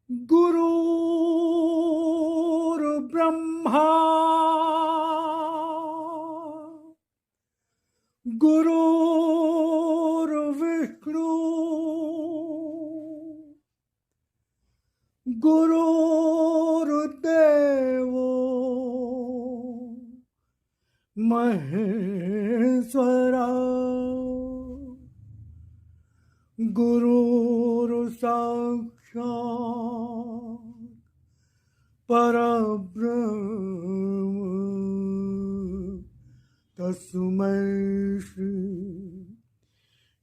गुरुर्ब्रह्मा गुरुर्विष्णु गुरुर्देवो महेश्वरा गुरुर्साक्षात् परब्रह्म तस्मै श्री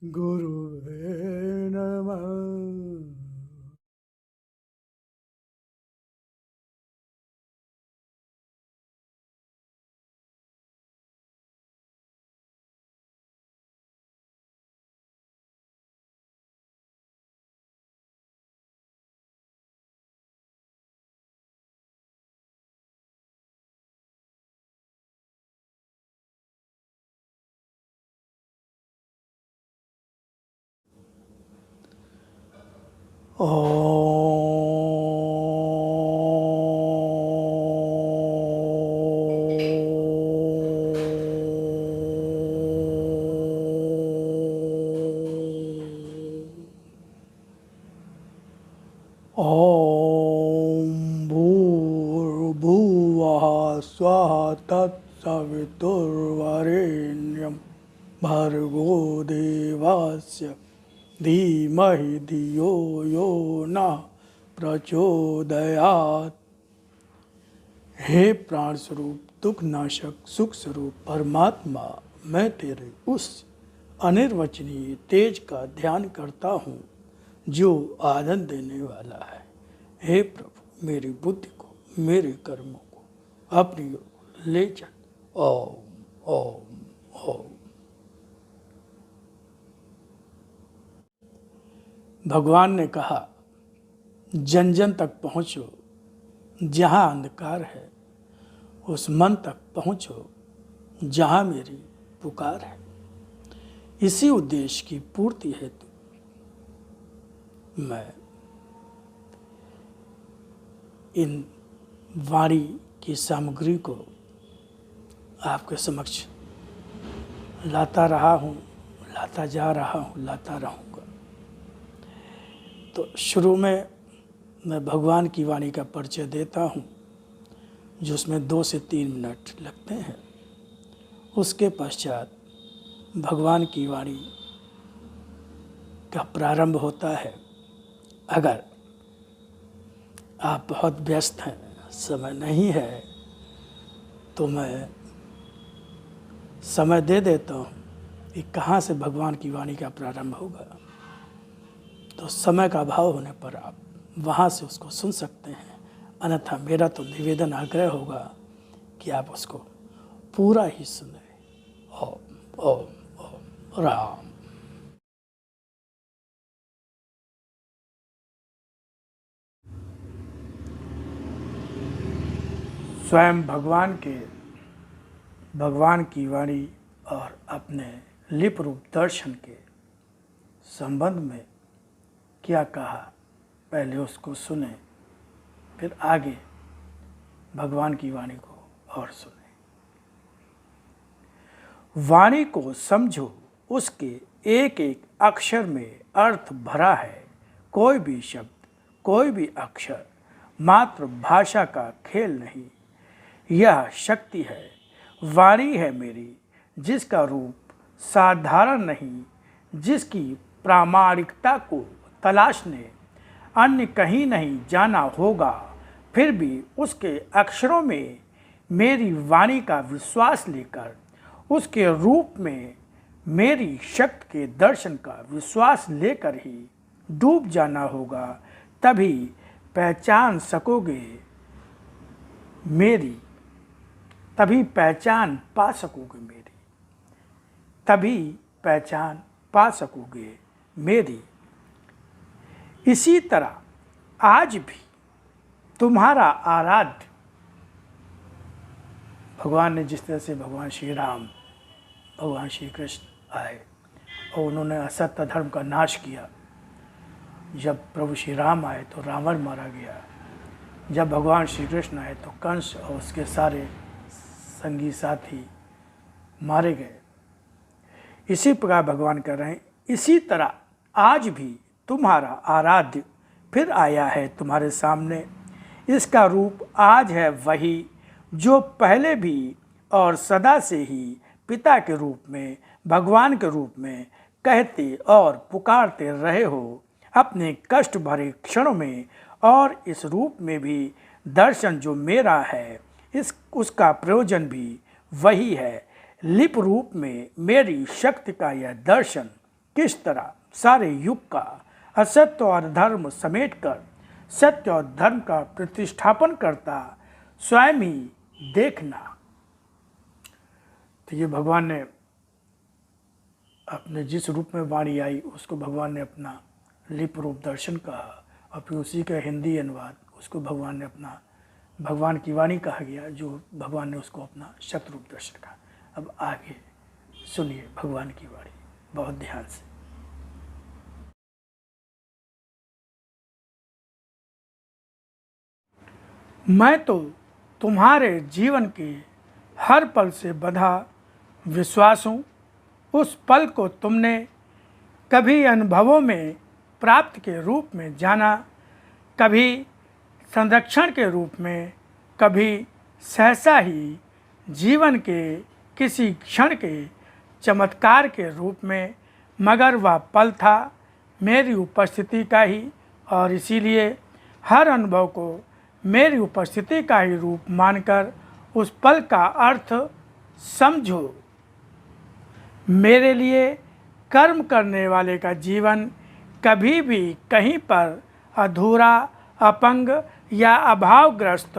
गुरुवे नमः। ॐ भूर्भुवः स्वः तत्सवितुर्वरेण्यं भर्गो देवस्य धीमहि धियो यो नः प्रचोदयात्। हे प्राण स्वरूप, दुख नाशक, सुख स्वरूप परमात्मा, मैं तेरे उस अनिर्वचनीय तेज का ध्यान करता हूँ जो आनंद देने वाला है। हे प्रभु, मेरी बुद्धि को, मेरे कर्मों को अपनी ओर ले चल। ओम ओम ओम। भगवान ने कहा, जन जन तक पहुँचो, जहाँ अंधकार है उस मन तक पहुँचो जहाँ मेरी पुकार है। इसी उद्देश्य की पूर्ति हेतु मैं इन वाणी की सामग्री को आपके समक्ष लाता रहा हूँ, लाता जा रहा हूँ, लाता रहूँगा। तो शुरू में मैं भगवान की वाणी का परिचय देता हूँ, जिसमें 2 से 3 मिनट लगते हैं। उसके पश्चात भगवान की वाणी का प्रारंभ होता है। अगर आप बहुत व्यस्त हैं, समय नहीं है, तो मैं समय दे देता हूँ कि कहाँ से भगवान की वाणी का प्रारंभ होगा। तो समय का अभाव होने पर आप वहाँ से उसको सुन सकते हैं, अन्यथा मेरा तो निवेदन आग्रह होगा कि आप उसको पूरा ही सुने। ओम ओम ओम राम। स्वयं भगवान की वाणी और अपने लिप रूप दर्शन के संबंध में क्या कहा, पहले उसको सुने, फिर आगे भगवान की वाणी को और सुने। वाणी को समझो, उसके एक एक अक्षर में अर्थ भरा है। कोई भी शब्द, कोई भी अक्षर मात्र भाषा का खेल नहीं, यह शक्ति है। वाणी है मेरी, जिसका रूप साधारण नहीं, जिसकी प्रामाणिकता को तलाशने अन्य कहीं नहीं जाना होगा, फिर भी उसके अक्षरों में मेरी वाणी का विश्वास लेकर, उसके रूप में मेरी शक्ति के दर्शन का विश्वास लेकर ही डूब जाना होगा। तभी पहचान सकोगे मेरी, तभी पहचान पा सकोगे मेरी, तभी पहचान पा सकोगे मेरी। इसी तरह आज भी तुम्हारा आराध्य भगवान ने, जिस तरह से भगवान श्री राम, भगवान श्री कृष्ण आए और उन्होंने असत्य धर्म का नाश किया, जब प्रभु श्री राम आए तो रावण मारा गया, जब भगवान श्री कृष्ण आए तो कंस और उसके सारे संगी साथी मारे गए। इसी प्रकार भगवान कर रहे हैं, इसी तरह आज भी तुम्हारा आराध्य फिर आया है तुम्हारे सामने। इसका रूप आज है वही जो पहले भी और सदा से ही पिता के रूप में, भगवान के रूप में कहते और पुकारते रहे हो अपने कष्ट भरे क्षणों में। और इस रूप में भी दर्शन जो मेरा है उसका प्रयोजन भी वही है। लिप रूप में मेरी शक्ति का यह दर्शन किस तरह सारे युग का असत्य और धर्म समेटकर सत्य और धर्म का प्रतिष्ठापन करता स्वयं ही देखना। तो ये भगवान ने अपने जिस रूप में वाणी आई उसको भगवान ने अपना लिप रूप दर्शन कहा, और फिर उसी का हिंदी अनुवाद उसको भगवान ने अपना भगवान की वाणी कहा गया, जो भगवान ने उसको अपना शतरूप दर्शन कहा। अब आगे सुनिए भगवान की वाणी बहुत ध्यान से। मैं तो तुम्हारे जीवन के हर पल से बंधा विश्वास हूँ। उस पल को तुमने कभी अनुभवों में प्राप्त के रूप में जाना, कभी संरक्षण के रूप में, कभी सहसा ही जीवन के किसी क्षण के चमत्कार के रूप में, मगर वह पल था मेरी उपस्थिति का ही, और इसीलिए हर अनुभव को मेरी उपस्थिति का ही रूप मानकर उस पल का अर्थ समझो। मेरे लिए कर्म करने वाले का जीवन कभी भी कहीं पर अधूरा, अपंग या अभावग्रस्त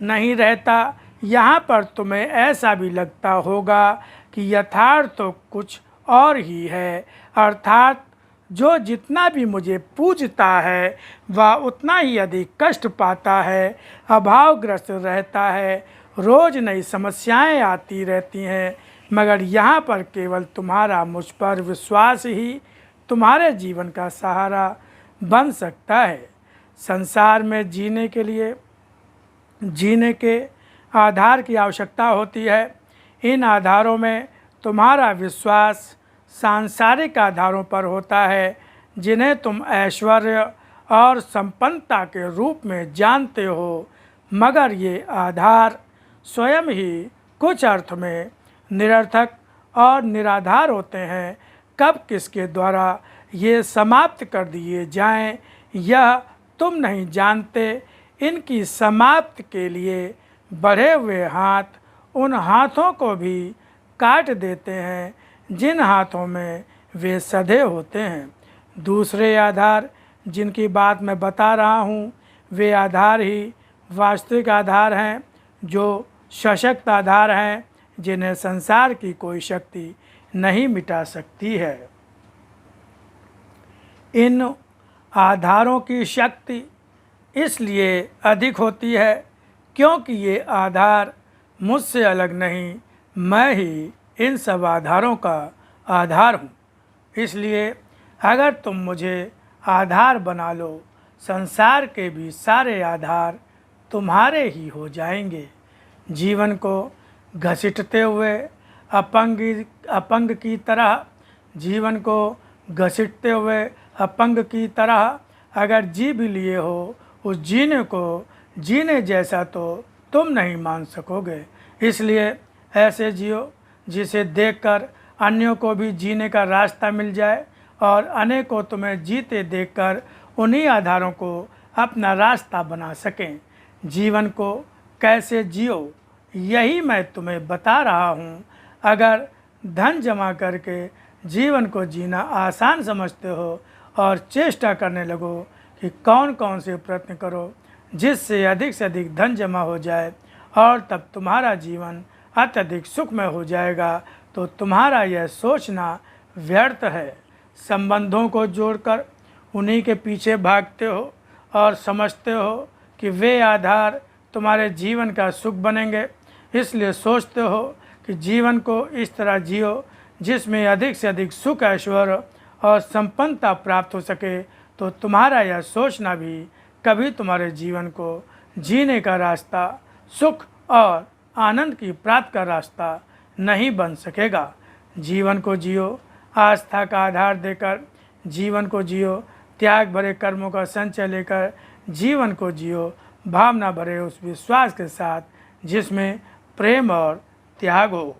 नहीं रहता। यहाँ पर तुम्हें ऐसा भी लगता होगा कि यथार्थ तो कुछ और ही है, अर्थात जो जितना भी मुझे पूजता है वह उतना ही अधिक कष्ट पाता है, अभावग्रस्त रहता है, रोज़ नई समस्याएं आती रहती हैं। मगर यहाँ पर केवल तुम्हारा मुझ पर विश्वास ही तुम्हारे जीवन का सहारा बन सकता है। संसार में जीने के लिए जीने के आधार की आवश्यकता होती है। इन आधारों में तुम्हारा विश्वास सांसारिक आधारों पर होता है, जिन्हें तुम ऐश्वर्य और संपन्नता के रूप में जानते हो। मगर ये आधार स्वयं ही कुछ अर्थ में निरर्थक और निराधार होते हैं। कब किसके द्वारा ये समाप्त कर दिए जाएं, यह तुम नहीं जानते। इनकी समाप्ति के लिए बढ़े हुए हाथ उन हाथों को भी काट देते हैं जिन हाथों में वे सधे होते हैं। दूसरे आधार जिनकी बात मैं बता रहा हूँ, वे आधार ही वास्तविक आधार हैं, जो सशक्त आधार हैं, जिन्हें संसार की कोई शक्ति नहीं मिटा सकती है। इन आधारों की शक्ति इसलिए अधिक होती है क्योंकि ये आधार मुझसे अलग नहीं, मैं ही इन सब आधारों का आधार हूँ। इसलिए अगर तुम मुझे आधार बना लो, संसार के भी सारे आधार तुम्हारे ही हो जाएंगे। जीवन को घसीटते हुए अपंग की तरह, जीवन को घसीटते हुए अपंग की तरह अगर जी भी लिए हो, उस जीने को जीने जैसा तो तुम नहीं मान सकोगे। इसलिए ऐसे जियो जिसे देखकर अन्यों को भी जीने का रास्ता मिल जाए, और अनेकों तुम्हें जीते देखकर उन्हीं आधारों को अपना रास्ता बना सकें। जीवन को कैसे जियो यही मैं तुम्हें बता रहा हूँ। अगर धन जमा करके जीवन को जीना आसान समझते हो और चेष्टा करने लगो कि कौन कौन से प्रयत्न करो जिससे अधिक से अधिक धन जमा हो जाए और तब तुम्हारा जीवन अत्यधिक सुखमय हो जाएगा, तो तुम्हारा यह सोचना व्यर्थ है। संबंधों को जोड़कर उन्हीं के पीछे भागते हो और समझते हो कि वे आधार तुम्हारे जीवन का सुख बनेंगे। इसलिए सोचते हो कि जीवन को इस तरह जियो जिसमें अधिक से अधिक सुख, ऐश्वर्य और संपन्नता प्राप्त हो सके। तो तुम्हारा यह सोचना भी कभी तुम्हारे जीवन को जीने का रास्ता, सुख और आनंद की प्राप्ति का रास्ता नहीं बन सकेगा। जीवन को जियो आस्था का आधार देकर, जीवन को जियो त्याग भरे कर्मों का संचय लेकर, जीवन को जियो भावना भरे उस विश्वास के साथ जिसमें प्रेम और त्याग हो।